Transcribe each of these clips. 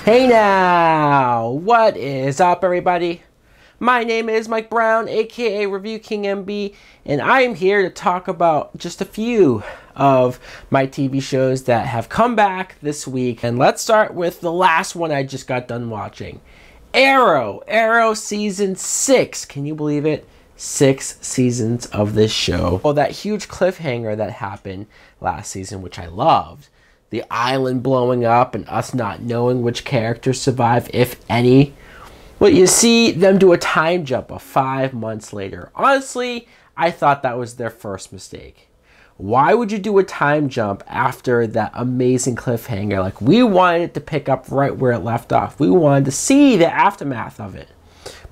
Hey now, what is up everybody? My name is Mike Brown, aka ReviewKingMB, and I am here to talk about just a few of my TV shows that have come back this week. And let's start with the last one I just got done watching. Arrow season 6. Can you believe it? 6 seasons of this show. Well, that huge cliffhanger that happened last season, which I loved. The island blowing up and us not knowing which characters survive, if any. Well, you see them do a time jump of 5 months later. Honestly, I thought that was their first mistake. Why would you do a time jump after that amazing cliffhanger? Like, we wanted it to pick up right where it left off. We wanted to see the aftermath of it.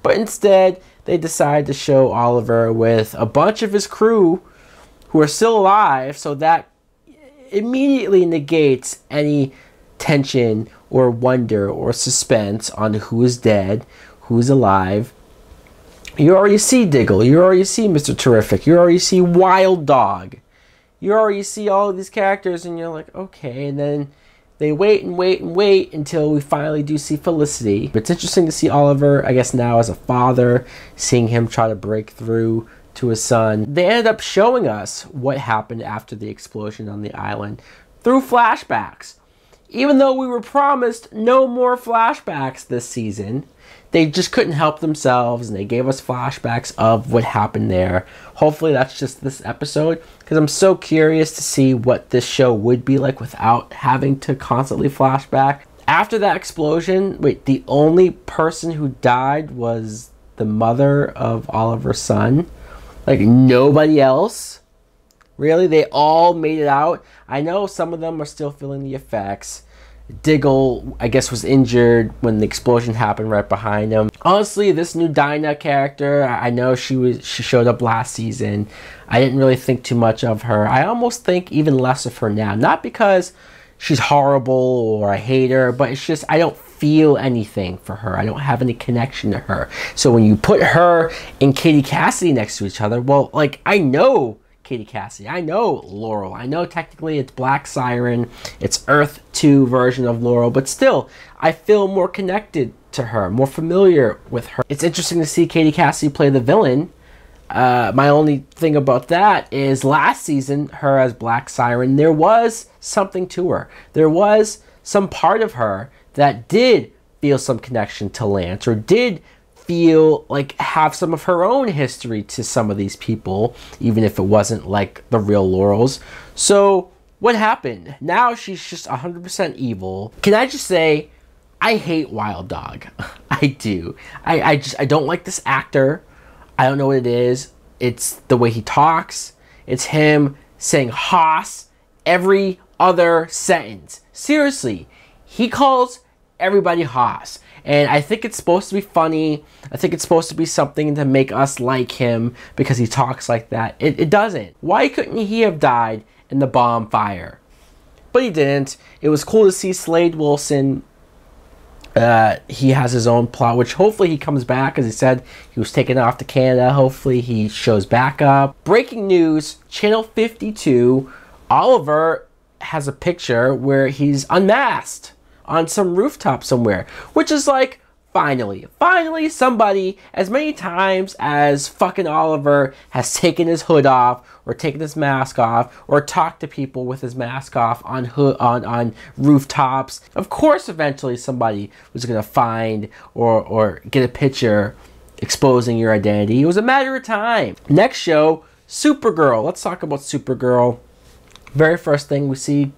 But instead, they decided to show Oliver with a bunch of his crew who are still alive, so that immediately negates any tension or wonder or suspense on who is dead, who's alive. You already see Diggle, you already see Mr. Terrific, you already see Wild Dog, you already see all of these characters, and you're like, okay. And then they wait and wait and wait until we finally do see Felicity. It's interesting to see Oliver, I guess now as a father, seeing him try to break through to his son. They ended up showing us what happened after the explosion on the island through flashbacks. Even though we were promised no more flashbacks this season, they just couldn't help themselves and they gave us flashbacks of what happened there. Hopefully that's just this episode, because I'm so curious to see what this show would be like without having to constantly flashback. After that explosion, wait, the only person who died was the mother of Oliver's son? Like, nobody else? Really? They all made it out? I know some of them are still feeling the effects. Diggle, I guess, was injured when the explosion happened right behind him. Honestly, this new Dinah character, I know she showed up last season. I didn't really think too much of her. I almost think even less of her now. Not because she's horrible or I hate her, but it's just I don't feel anything for her. I don't have any connection to her. So when you put her and Katie Cassidy next to each other, well, like, I know Katie Cassidy, I know Laurel, I know technically it's Black Siren, it's Earth 2 version of Laurel, but still, I feel more connected to her, more familiar with her. It's interesting to see Katie Cassidy play the villain. My only thing about that is last season, her as Black Siren, there was something to her. There was some part of her that did feel some connection to Lance, or did feel like have some of her own history to some of these people, even if it wasn't like the real Laurel's. So what happened? Now she's just 100% evil. Can I just say, I hate Wild Dog. I do. I don't like this actor. I don't know what it is. It's the way he talks. It's him saying Haas every other sentence. Seriously, he calls everybody Haas. And I think it's supposed to be funny. I think it's supposed to be something to make us like him because he talks like that. It doesn't. Why couldn't he have died in the bomb fire? But he didn't. It was cool to see Slade Wilson. He has his own plot, which hopefully he comes back, as he said he was taken off to Canada. Hopefully he shows back up. Breaking news, Channel 52, Oliver has a picture where he's unmasked on some rooftop somewhere, which is like, finally somebody, as many times as fucking Oliver has taken his hood off or taken his mask off or talked to people with his mask off on rooftops, of course eventually somebody was gonna find or get a picture exposing your identity. It was a matter of time. Next show, Supergirl. Let's talk about Supergirl. Very first thing we see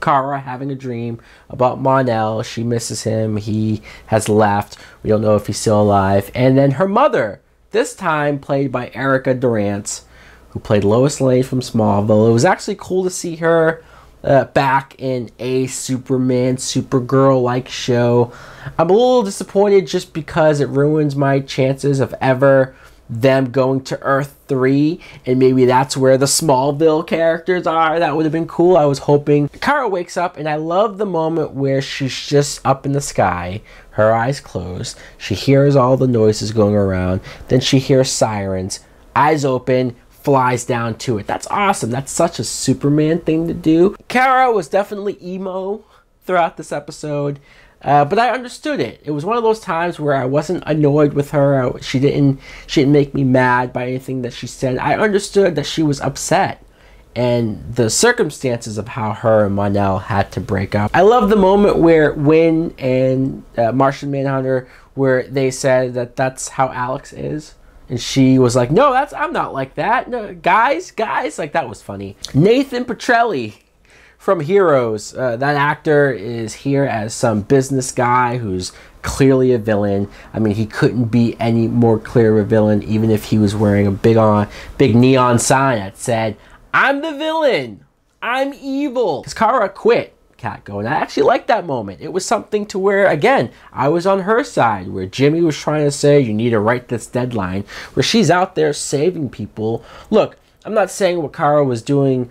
Kara having a dream about Mon-El. She misses him. He has left. We don't know if he's still alive. And then her mother, this time played by Erica Durance, who played Lois Lane from Smallville. It was actually cool to see her back in a Superman, Supergirl-like show. I'm a little disappointed just because it ruins my chances of ever them going to Earth 3, and maybe that's where the Smallville characters are. That would have been cool. I was hoping. Kara wakes up, and I love the moment where she's just up in the sky, her eyes closed. She hears all the noises going around. Then she hears sirens, eyes open, flies down to it. That's awesome. That's such a Superman thing to do. Kara was definitely emo throughout this episode. But I understood it. It was one of those times where I wasn't annoyed with her. She didn't make me mad by anything that she said. I understood that she was upset and the circumstances of how her and Mon-El had to break up. I love the moment where Winn and Martian Manhunter, where they said that that's how Alex is. And she was like, no, I'm not like that. No, guys, like that was funny. Nathan Petrelli from Heroes. That actor is here as some business guy who's clearly a villain. I mean, he couldn't be any more clear of a villain, even if he was wearing a big neon sign that said, I'm the villain. I'm evil. Because Kara quit Catgo, and I actually liked that moment. It was something to where, again, I was on her side, where Jimmy was trying to say, you need to write this deadline, where she's out there saving people. Look, I'm not saying what Kara was doing,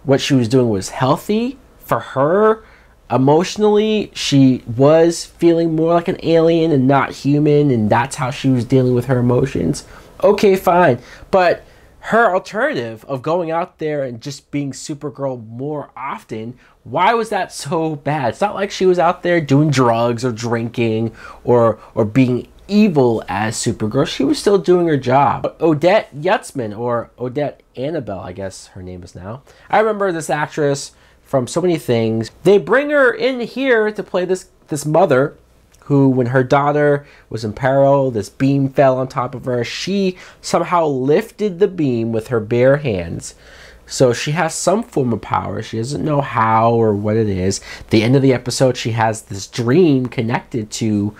what she was doing was healthy for her. Emotionally, she was feeling more like an alien and not human, and that's how she was dealing with her emotions. Okay, fine. But her alternative of going out there and just being Supergirl more often, why was that so bad? It's not like she was out there doing drugs or drinking or being evil as Supergirl. She was still doing her job. Odette Yutzman, or Odette Annabelle, I guess her name is now. I remember this actress from so many things. They bring her in here to play this mother who, when her daughter was in peril, this beam fell on top of her. She somehow lifted the beam with her bare hands. So she has some form of power. She doesn't know how or what it is. At the end of the episode, she has this dream connected to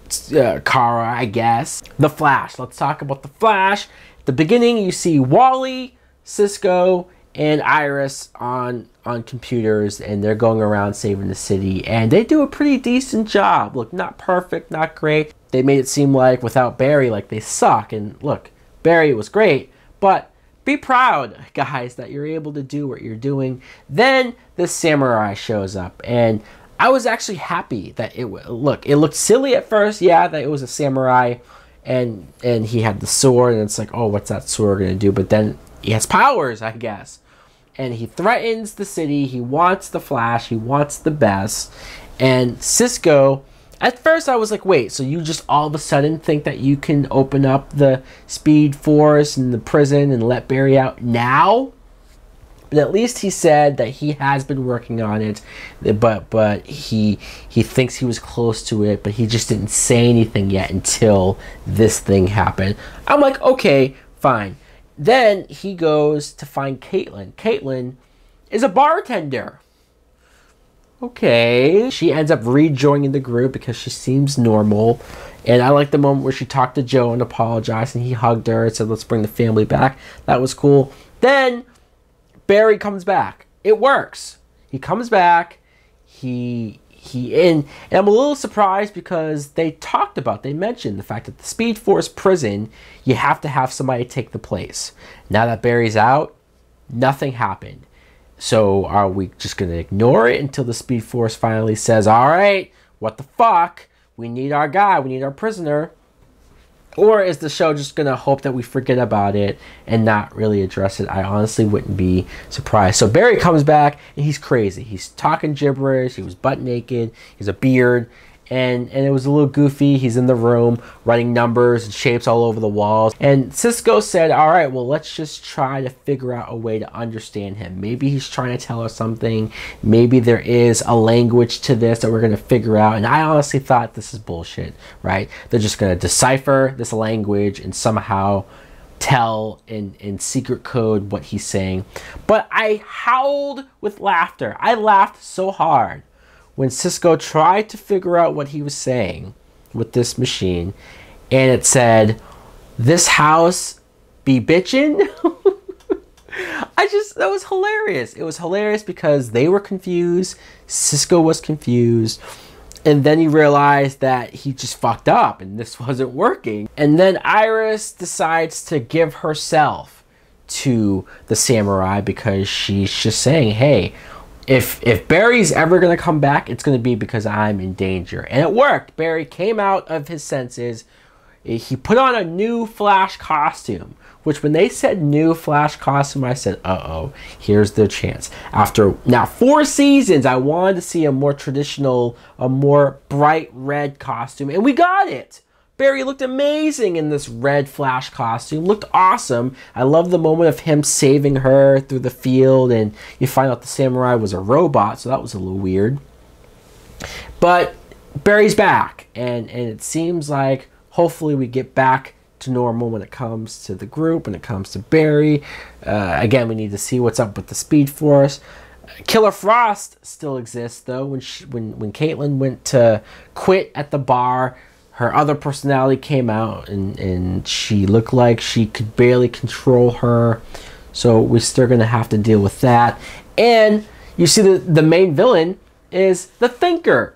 Kara, I guess. The Flash. Let's talk about the Flash. At the beginning, you see Wally, Cisco, and Iris on computers, and they're going around saving the city, and they do a pretty decent job. Look, not perfect, not great. They made it seem like without Barry, like they suck, and look, Barry was great, but be proud, guys, that you're able to do what you're doing. Then the samurai shows up, and I was actually happy that it looked silly at first, yeah, that it was a samurai, and he had the sword, and it's like, oh, what's that sword gonna do? But then he has powers, I guess. And he threatens the city. He wants the Flash. He wants the best. And Cisco, at first I was like, wait, so you just all of a sudden think that you can open up the Speed Force and the prison and let Barry out now? But at least he said that he has been working on it, but he thinks he was close to it, but he just didn't say anything yet until this thing happened. I'm like, okay, fine. Then he goes to find Caitlin. Caitlin is a bartender. Okay. She ends up rejoining the group because she seems normal. And I like the moment where she talked to Joe and apologized, and he hugged her and said, let's bring the family back. That was cool. Then Barry comes back. It works. He comes back. And I'm a little surprised because they mentioned the fact that the Speed Force prison, you have to have somebody take the place. Now that Barry's out, nothing happened. So are we just going to ignore it until the Speed Force finally says, all right, what the fuck? We need our guy. We need our prisoner. Or is the show just going to hope that we forget about it and not really address it? I honestly wouldn't be surprised. So Barry comes back, and he's crazy. He's talking gibberish. He was butt naked. He has a beard. And it was a little goofy. He's in the room writing numbers and shapes all over the walls. And Cisco said, all right, well, let's just try to figure out a way to understand him. Maybe he's trying to tell us something. Maybe there is a language to this that we're going to figure out. And I honestly thought this is bullshit, right? They're just going to decipher this language and somehow tell in secret code what he's saying. But I howled with laughter. I laughed so hard when Cisco tried to figure out what he was saying with this machine, and it said, this house be bitchin'? That was hilarious. It was hilarious because they were confused, Cisco was confused, and then he realized that he just fucked up and this wasn't working. And then Iris decides to give herself to the samurai because she's just saying, hey, if Barry's ever going to come back, it's going to be because I'm in danger. And it worked. Barry came out of his senses. He put on a new Flash costume, which when they said new Flash costume, I said, uh-oh, here's their chance. After now 4 seasons, I wanted to see a more traditional, a more bright red costume, and we got it. Barry looked amazing in this red Flash costume, looked awesome. I love the moment of him saving her through the field, and you find out the samurai was a robot, so that was a little weird. But Barry's back, and it seems like hopefully we get back to normal when it comes to the group, when it comes to Barry. Again, we need to see what's up with the Speed Force. Killer Frost still exists, though. When Caitlin went to quit at the bar, her other personality came out, and she looked like she could barely control her. So we're still going to have to deal with that. And you see the main villain is the Thinker,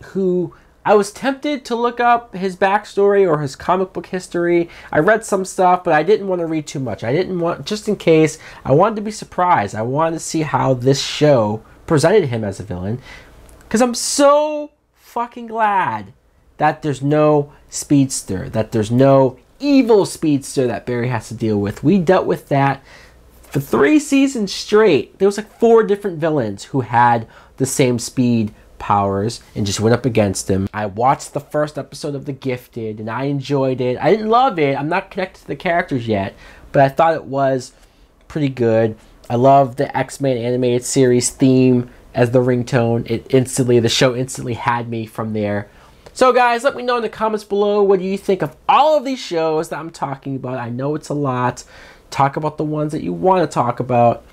who I was tempted to look up his backstory or his comic book history. I read some stuff, but I didn't want to read too much. I didn't want, just in case, I wanted to be surprised. I wanted to see how this show presented him as a villain. Because I'm so fucking glad that there's no speedster, that there's no evil speedster that Barry has to deal with. We dealt with that for 3 seasons straight. There was like 4 different villains who had the same speed powers and just went up against him. I watched the first episode of The Gifted and I enjoyed it. I didn't love it. I'm not connected to the characters yet, but I thought it was pretty good. I love the X-Men animated series theme as the ringtone. The show instantly had me from there. So guys, let me know in the comments below, what do you think of all of these shows that I'm talking about? I know it's a lot. Talk about the ones that you want to talk about.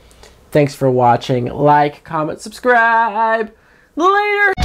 Thanks for watching. Like, comment, subscribe. Later!